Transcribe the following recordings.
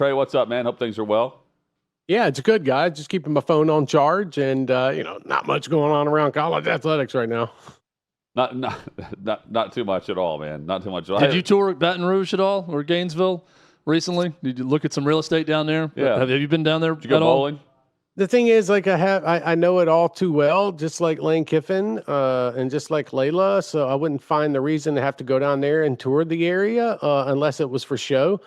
Trey, what's up, man? Hope things are well. Yeah, it's good, guys. Just keeping my phone on charge, and not much going on around college athletics right now. Not too much at all, man. Not too much at all. Did you tour Baton Rouge at all or Gainesville recently? Did you look at some real estate down there? Yeah. Have you been down there Did you go bowling? The thing is, like, I know it all too well, just like Lane Kiffin, and just like Layla. So I wouldn't find the reason to have to go down there and tour the area unless it was for show.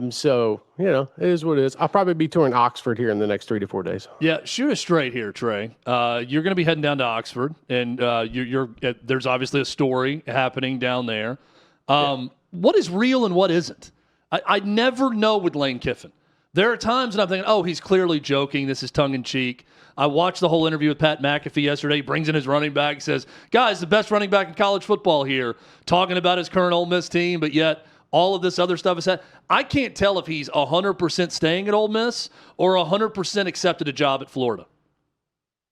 So, it is what it is. I'll probably be touring Oxford here in the next 3 to 4 days. Yeah, shoot us straight here, Trey. You're going to be heading down to Oxford, and there's obviously a story happening down there. What is real and what isn't? I never know with Lane Kiffin. There are times when I'm thinking, oh, he's clearly joking. This is tongue-in-cheek. I watched the whole interview with Pat McAfee yesterday. He brings in his running back, says, guys, the best running back in college football here, talking about his current Ole Miss team, but yet all of this other stuff is that. I can't tell if he's 100% staying at Ole Miss or 100% accepted a job at Florida.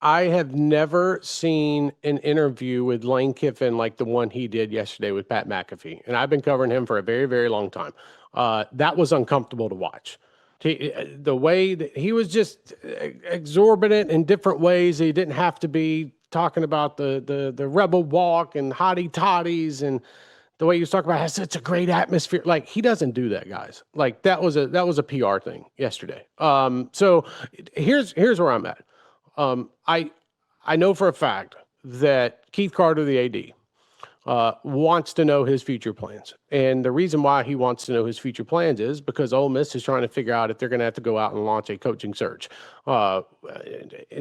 I have never seen an interview with Lane Kiffin like the one he did yesterday with Pat McAfee. And I've been covering him for a very, very long time. That was uncomfortable to watch. The way that he was just exorbitant in different ways. He didn't have to be talking about the rebel walk and hottie toddies, and the way he was talking about has such a great atmosphere. Like, he doesn't do that, guys. Like, that was a PR thing yesterday. So here's where I'm at. I know for a fact that Keith Carter, the AD, wants to know his future plans. And the reason why he wants to know his future plans is because Ole Miss is trying to figure out if they're going to have to go out and launch a coaching search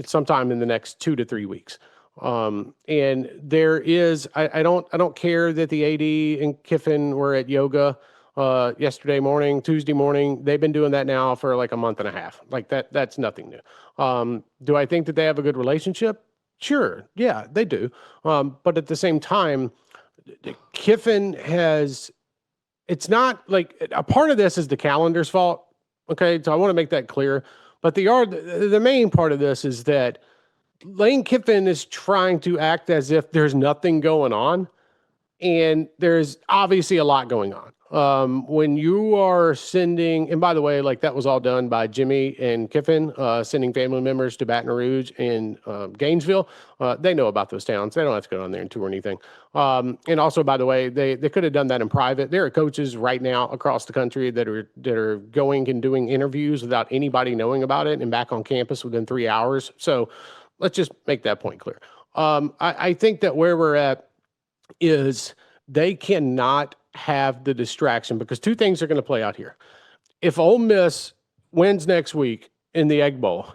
sometime in the next 2 to 3 weeks. And there is, I don't care that the AD and Kiffin were at yoga yesterday morning, Tuesday morning. They've been doing that now for like a month and a half. Like, that's nothing new. Do I think that they have a good relationship? Sure. Yeah, they do. But at the same time, Kiffin it's not like a part of this is the calendar's fault. Okay. So I want to make that clear, but the main part of this is that Lane Kiffin is trying to act as if there's nothing going on, and there's obviously a lot going on. When you are sending, and by the way, like, that was all done by Jimmy and Kiffin, sending family members to Baton Rouge and Gainesville. They know about those towns. They don't have to go down there and tour anything. And also, by the way, they could have done that in private. There are coaches right now across the country that are going and doing interviews without anybody knowing about it and back on campus within 3 hours. So let's just make that point clear. I think that where we're at is they cannot have the distraction, because two things are going to play out here. If Ole Miss wins next week in the Egg Bowl,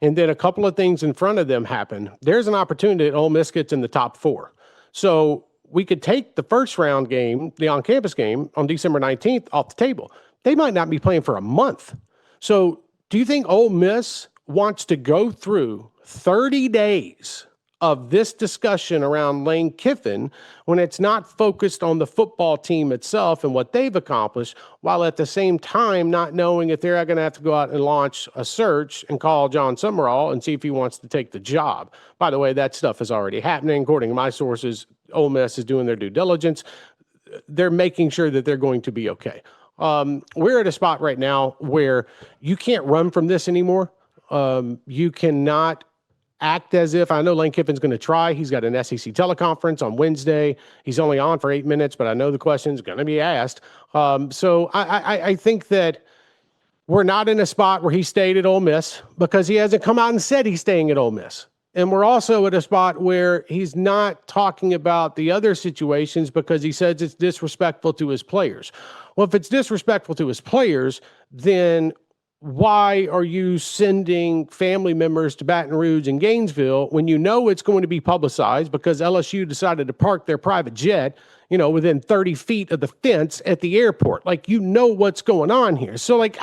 and then a couple of things in front of them happen, there's an opportunity that Ole Miss gets in the top 4. So we could take the first round game, the on-campus game on December 19th, off the table. They might not be playing for a month. So do you think Ole Miss wants to go through 30 days of this discussion around Lane Kiffin when it's not focused on the football team itself and what they've accomplished, while at the same time not knowing if they're going to have to go out and launch a search and call John Summerall and see if he wants to take the job? By the way, that stuff is already happening. According to my sources, Ole Miss is doing their due diligence. They're making sure that they're going to be okay. We're at a spot right now where you can't run from this anymore. You cannot act as if, I know Lane Kiffin's going to try. He's got an SEC teleconference on Wednesday. He's only on for 8 minutes, but I know the question's going to be asked. So I think that we're not in a spot where he stayed at Ole Miss, because he hasn't come out and said he's staying at Ole Miss. And we're also at a spot where he's not talking about the other situations because he says it's disrespectful to his players. Well, if it's disrespectful to his players, then why are you sending family members to Baton Rouge and Gainesville when you know it's going to be publicized because LSU decided to park their private jet, within 30 feet of the fence at the airport? Like, what's going on here. So, like,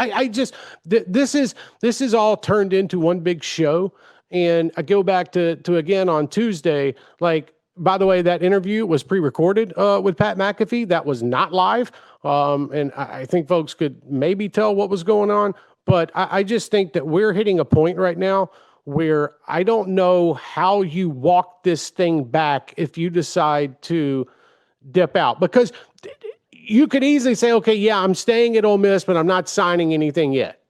this is all turned into one big show. And I go back to again on Tuesday, like, by the way, that interview was pre-recorded with Pat McAfee. That was not live. And I think folks could maybe tell what was going on. But I just think that we're hitting a point right now where I don't know how you walk this thing back if you decide to dip out. Because you could easily say, okay, yeah, I'm staying at Ole Miss, but I'm not signing anything yet.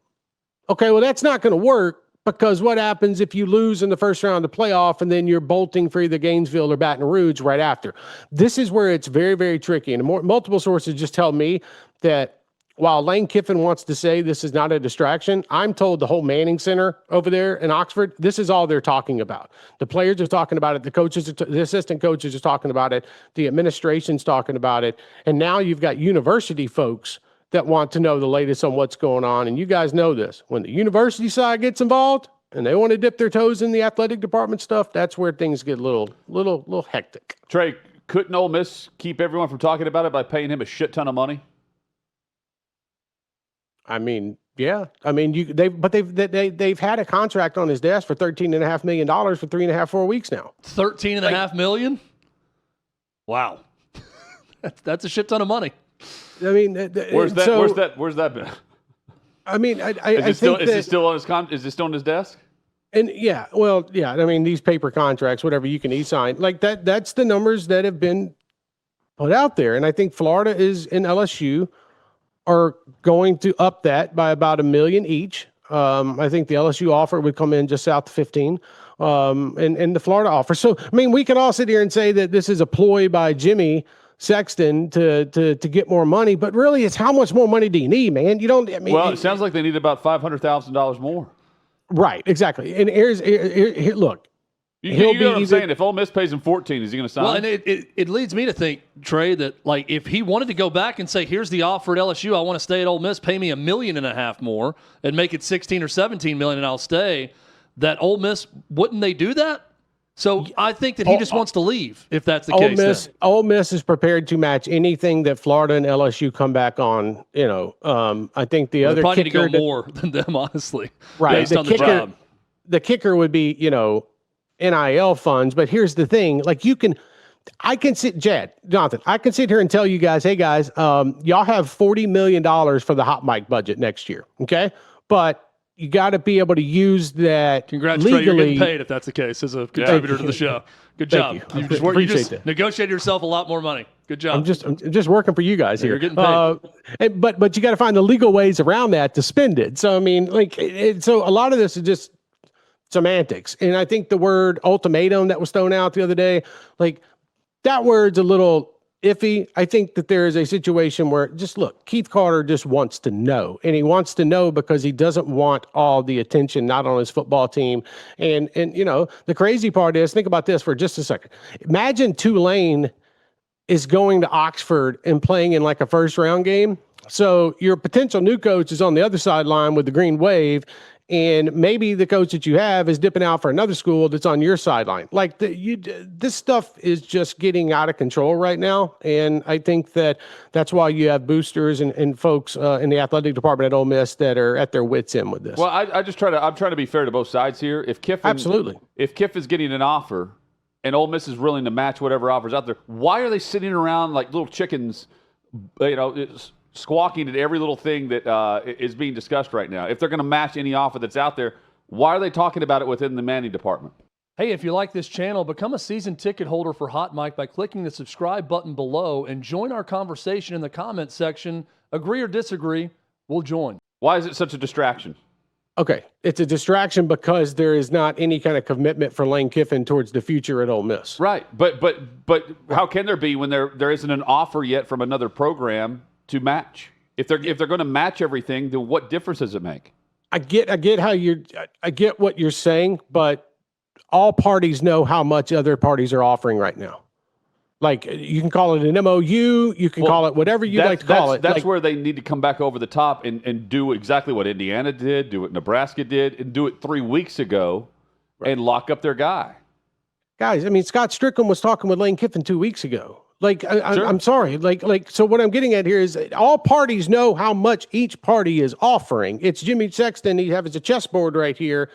Okay, well, that's not going to work because what happens if you lose in the first round of the playoff and then you're bolting for either Gainesville or Baton Rouge right after? This is where it's very, very tricky. And multiple sources just tell me that while Lane Kiffin wants to say this is not a distraction, I'm told the whole Manning Center over there in Oxford, this is all they're talking about. The players are talking about it. The coaches, the assistant coaches are talking about it. The administration's talking about it. And now you've got university folks that want to know the latest on what's going on. And you guys know this. When the university side gets involved and they want to dip their toes in the athletic department stuff, that's where things get a little hectic. Trey, couldn't Ole Miss keep everyone from talking about it by paying him a shit ton of money? I mean, yeah. I mean, they've had a contract on his desk for $13.5 million for 3.5-4 weeks now. $13.5 million? Wow. That's a shit ton of money. I mean, where's that been? I mean, Is it still on his desk? And yeah, well, yeah. I mean, these paper contracts, whatever you can e-sign, like that's the numbers that have been put out there. And I think Florida and LSU are going to up that by about $1 million each. I think the LSU offer would come in just south of 15, and the Florida offer. So, I mean, we can all sit here and say that this is a ploy by Jimmy Sexton to get more money, but really, it's how much more money do you need, man? You don't. I mean, well, it sounds like they need about $500,000 more. Right, exactly. And here look. You know what I'm saying? If Ole Miss pays him 14, is he going to sign? Well, and it leads me to think, Trey, that like if he wanted to go back and say, "Here's the offer at LSU. I want to stay at Ole Miss. Pay me $1.5 million more and make it 16 or 17 million, and I'll stay." That Ole Miss, wouldn't they do that? So I think that he just wants to leave if that's the case. Ole Miss is prepared to match anything that Florida and LSU come back on. You know, I think the other probably kicker need to go more than them, honestly. Right, based on the job. The kicker would be, you know, NIL funds, but here's the thing, like I can sit here and tell you guys, hey guys, y'all have $40 million for the hot mic budget next year. Okay. But you got to be able to use that. Congrats, legally. Trey, you're getting paid if that's the case as a contributor to the show. Good job. You You just negotiated yourself a lot more money. Good job. I'm just working for you guys here. You're getting paid. But you got to find the legal ways around that to spend it. So, I mean, so a lot of this is just semantics. And I think the word ultimatum that was thrown out the other day, like that word's a little iffy. I think that there is a situation where just look, Keith Carter just wants to know, and he wants to know because he doesn't want all the attention, not on his football team. And you know, the crazy part is, think about this for just a second. Imagine Tulane is going to Oxford and playing in like a first round game. So your potential new coach is on the other sideline with the green wave, and maybe the coach that you have is dipping out for another school that's on your sideline. Like this stuff is just getting out of control right now. And I think that's why you have boosters and folks in the athletic department at Ole Miss that are at their wits' end with this. Well, I'm trying to be fair to both sides here. If Kiffin's getting an offer and Ole Miss is willing to match whatever offers out there, why are they sitting around like little chickens, you know, squawking at every little thing that is being discussed right now? If they're going to match any offer that's out there, why are they talking about it within the Manning department? Hey, if you like this channel, become a season ticket holder for Hot Mic by clicking the subscribe button below and join our conversation in the comments section. Agree or disagree, we'll join. Why is it such a distraction? Okay, it's a distraction because there is not any kind of commitment for Lane Kiffin towards the future at Ole Miss. Right, but how can there be when there isn't an offer yet from another program to match? If they're going to match everything, then what difference does it make? I get what you're saying, but all parties know how much other parties are offering right now. Like, you can call it an MOU, you can call it whatever you like to call it. That's where they need to come back over the top and do exactly what Indiana did, do what Nebraska did, and do it 3 weeks ago, and lock up their guy. Guys, I mean, Scott Strickland was talking with Lane Kiffin 2 weeks ago. Like, I'm sorry. Like, so what I'm getting at here is all parties know how much each party is offering. It's Jimmy Sexton. He has a chessboard right here,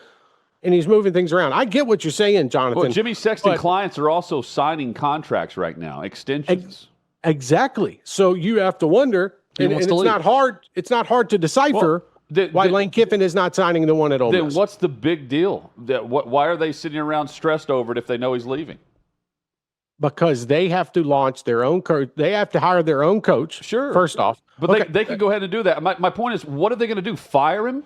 and he's moving things around. I get what you're saying, Jonathan. Well, Jimmy Sexton clients are also signing contracts right now, extensions. Exactly. So you have to wonder, and it's not hard. It's not hard to decipher why Lane Kiffin is not signing the one at Ole Miss. Then what's the big deal? Why are they sitting around stressed over it if they know he's leaving? because they have to launch their own coach. They have to hire their own coach. Sure. First off. But they can go ahead and do that. My point is, what are they going to do? Fire him?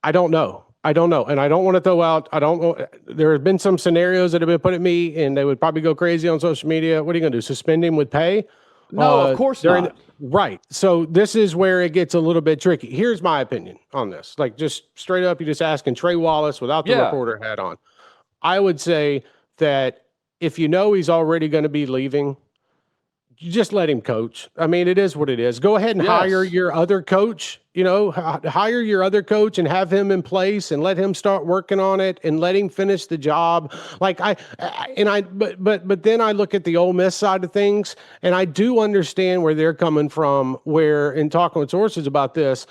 I don't know. And I don't want to throw out, I don't know. There have been some scenarios that have been put at me, and they would probably go crazy on social media. What are you going to do? Suspend him with pay? No, of course not. Right. So this is where it gets a little bit tricky. Here's my opinion on this. Like, just straight up, you're just asking Trey Wallace without the reporter hat on. I would say that if you know he's already going to be leaving, you just let him coach. I mean, it is what it is. Go ahead and hire your other coach, hire your other coach and have him in place and let him start working on it and let him finish the job. But then I look at the Ole Miss side of things, and I do understand where they're coming from, where in talking with sources about this,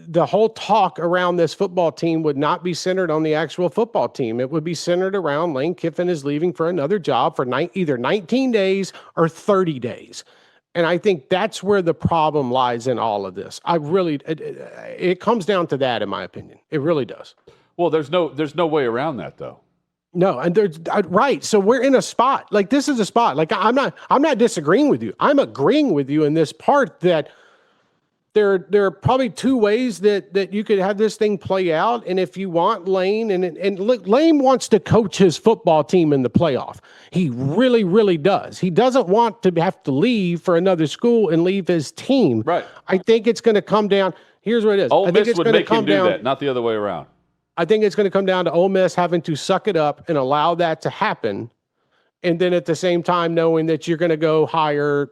the whole talk around this football team would not be centered on the actual football team. It would be centered around Lane Kiffin is leaving for another job for either 19 days or 30 days. And I think that's where the problem lies in all of this. It comes down to that, in my opinion. It really does. Well, there's no way around that, though. No, and right. So we're in a spot. Like, this is a spot. Like, I'm not disagreeing with you. I'm agreeing with you in this part that there are probably two ways that you could have this thing play out. And if you want Lane, and look, Lane wants to coach his football team in the playoff. He really, really does. He doesn't want to have to leave for another school and leave his team. Right. I think it's going to come down. Here's what it is. Ole Miss would make him do that, not the other way around. I think it's going to come down to Ole Miss having to suck it up and allow that to happen. And then at the same time, knowing that you're going to go hire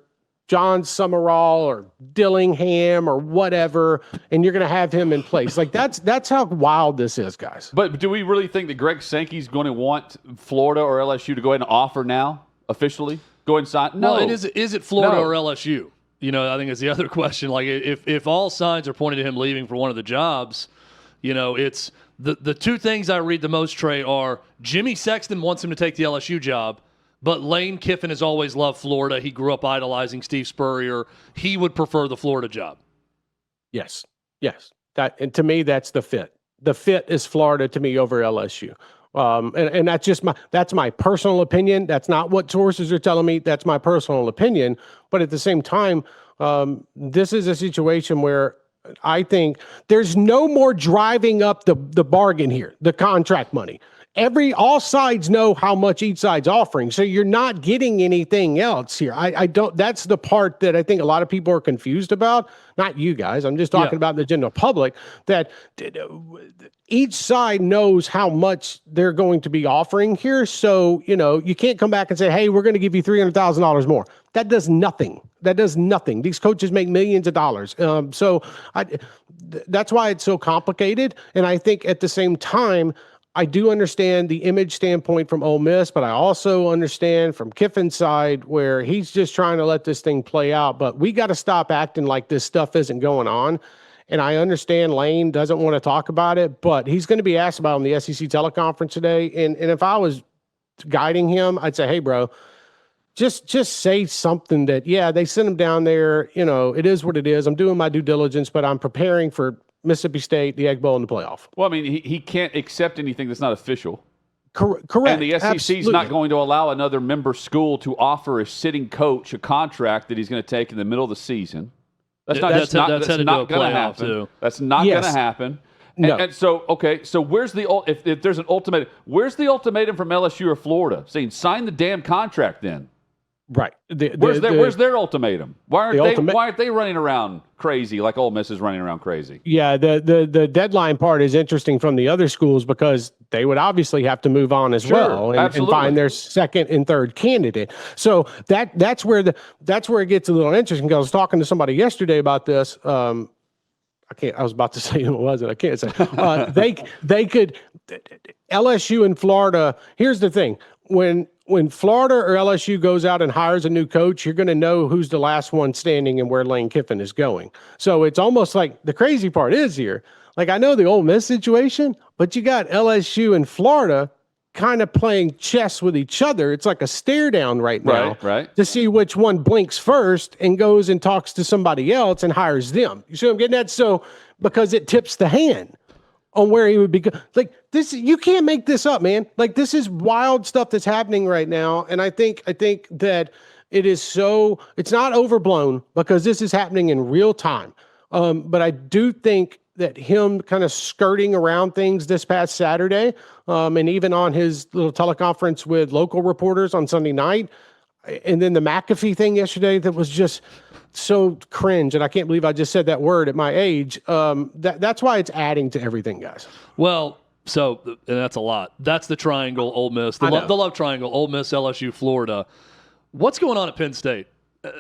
John Summerall or Dillingham or whatever, and you're going to have him in place. Like, that's how wild this is, guys. But do we really think that Greg Sankey's going to want Florida or LSU to go ahead and offer now officially? Go ahead and sign? No. Well, is it Florida or LSU? I think it's the other question. Like, if all signs are pointing to him leaving for one of the jobs, it's the two things I read the most, Trey, are Jimmy Sexton wants him to take the LSU job, but Lane Kiffin has always loved Florida. He grew up idolizing Steve Spurrier. He would prefer the Florida job. Yes. And to me, that's the fit. The fit is Florida to me over LSU. And that's just that's my personal opinion. That's not what sources are telling me. That's my personal opinion. But at the same time, this is a situation where I think there's no more driving up the bargain here, the contract money. All sides know how much each side's offering, so you're not getting anything else here. I don't. That's the part that I think a lot of people are confused about. Not you guys. I'm just talking about the general public. That each side knows how much they're going to be offering here. So you can't come back and say, "Hey, we're going to give you $300,000 more." That does nothing. These coaches make millions of dollars. That's why it's so complicated. And I think at the same time, I do understand the image standpoint from Ole Miss, but I also understand from Kiffin's side where he's just trying to let this thing play out. But we got to stop acting like this stuff isn't going on. And I understand Lane doesn't want to talk about it, but he's going to be asked about it on the SEC teleconference today. And if I was guiding him, I'd say, hey, bro, just say something that, they sent him down there. It is what it is. I'm doing my due diligence, but I'm preparing for Mississippi State, the Egg Bowl, and the playoff. Well, I mean, he can't accept anything that's not official. Correct. And the SEC is not going to allow another member school to offer a sitting coach a contract that he's going to take in the middle of the season. That's not going to happen. Too. That's not going to happen. No. And so where's if there's an ultimatum? Where's the ultimatum from LSU or Florida saying sign the damn contract then? Right. Where's their ultimatum? Why aren't they running around crazy like Ole Miss is running around crazy? Yeah, the deadline part is interesting from the other schools because they would obviously have to move on as well and find their second and third candidate. So that's where it gets a little interesting. Because I was talking to somebody yesterday about this. I was about to say who it was, and I can't say. They could LSU and Florida. Here's the thing: when Florida or LSU goes out and hires a new coach, you're going to know who's the last one standing and where Lane Kiffin is going. So it's almost like the crazy part is here. Like, I know the Ole Miss situation, but you got LSU and Florida kind of playing chess with each other. It's like a stare down right now to see which one blinks first and goes and talks to somebody else and hires them. You see what I'm getting at? So because it tips the hand. on where he would be. Like this, you can't make this up, man. Like this is wild stuff that's happening right now. And I think that it's not overblown because this is happening in real time. But I do think that him kind of skirting around things this past Saturday, and even on his little teleconference with local reporters on Sunday night, and then the McAfee thing yesterday that was just so cringe, and I can't believe I just said that word at my age. That's why it's adding to everything, guys. Well, so and that's a lot. That's the triangle, Ole Miss, the love triangle, Ole Miss, LSU, Florida. What's going on at Penn State?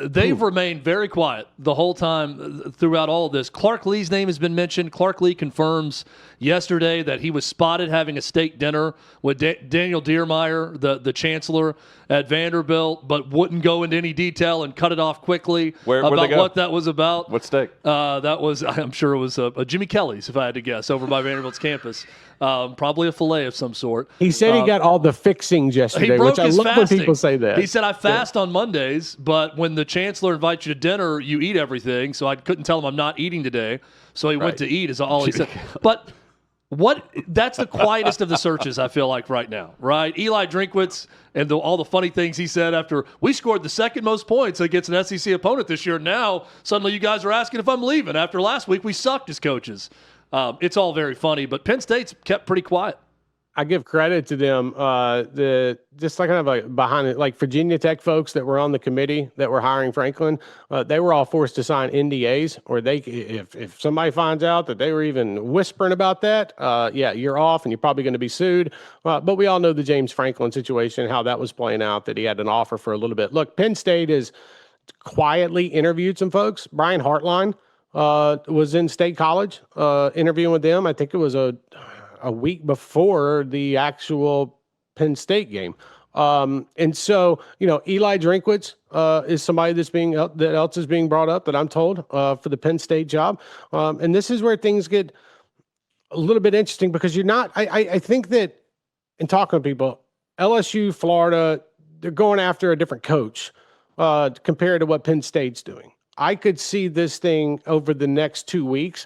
They've remained very quiet the whole time throughout all of this. Clark Lee's name has been mentioned. Clark Lee confirms yesterday that he was spotted having a steak dinner with Daniel Diermeyer, the chancellor at Vanderbilt, but wouldn't go into any detail and cut it off quickly about what that was about. What steak? That was, I'm sure it was a Jimmy Kelly's, if I had to guess, over by Vanderbilt's campus. Probably a filet of some sort. He said he got all the fixings yesterday, which I love when people say that. He said, I fast on Mondays, but when the chancellor invites you to dinner, you eat everything. So I couldn't tell him I'm not eating today. So he went to eat is all he said. But that's the quietest of the searches, I feel like, right now, right? Eli Drinkwitz and all the funny things he said after we scored the second most points against an SEC opponent this year. Now, suddenly you guys are asking if I'm leaving. After last week, we sucked as coaches. It's all very funny, but Penn State's kept pretty quiet. I give credit to them. Just like kind of like behind it, like Virginia Tech folks that were on the committee that were hiring Franklin, they were all forced to sign NDAs, or if somebody finds out that they were even whispering about that, you're off and you're probably going to be sued. But we all know the James Franklin situation, how that was playing out, that he had an offer for a little bit. Look, Penn State has quietly interviewed some folks. Brian Hartline was in State College interviewing with them. I think it was a week before the actual Penn State game. And so, Eli Drinkwitz is somebody that else is being brought up that I'm told for the Penn State job. And this is where things get a little bit interesting because I think that in talking to people, LSU, Florida, they're going after a different coach compared to what Penn State's doing. I could see this thing over the next 2 weeks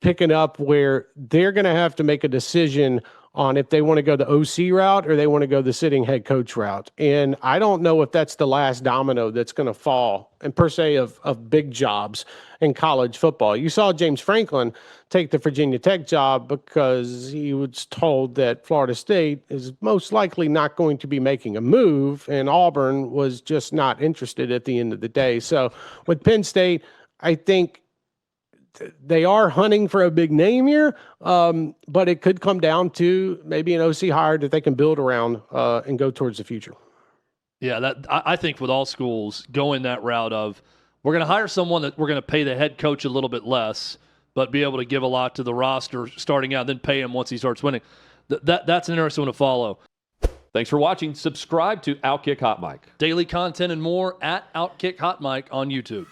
picking up where they're going to have to make a decision on if they want to go the OC route or they want to go the sitting head coach route. And I don't know if that's the last domino that's going to fall, and per se of big jobs in college football. You saw James Franklin take the Virginia Tech job because he was told that Florida State is most likely not going to be making a move, and Auburn was just not interested at the end of the day. So with Penn State, I think they are hunting for a big name here, but it could come down to maybe an OC hire that they can build around and go towards the future. Yeah, I think with all schools going that route of we're going to hire someone that we're going to pay the head coach a little bit less, but be able to give a lot to the roster starting out, then pay him once he starts winning. That's an interesting one to follow. Thanks for watching. Subscribe to OutKick Hot Mic. Daily content and more at OutKick Hot Mic on YouTube.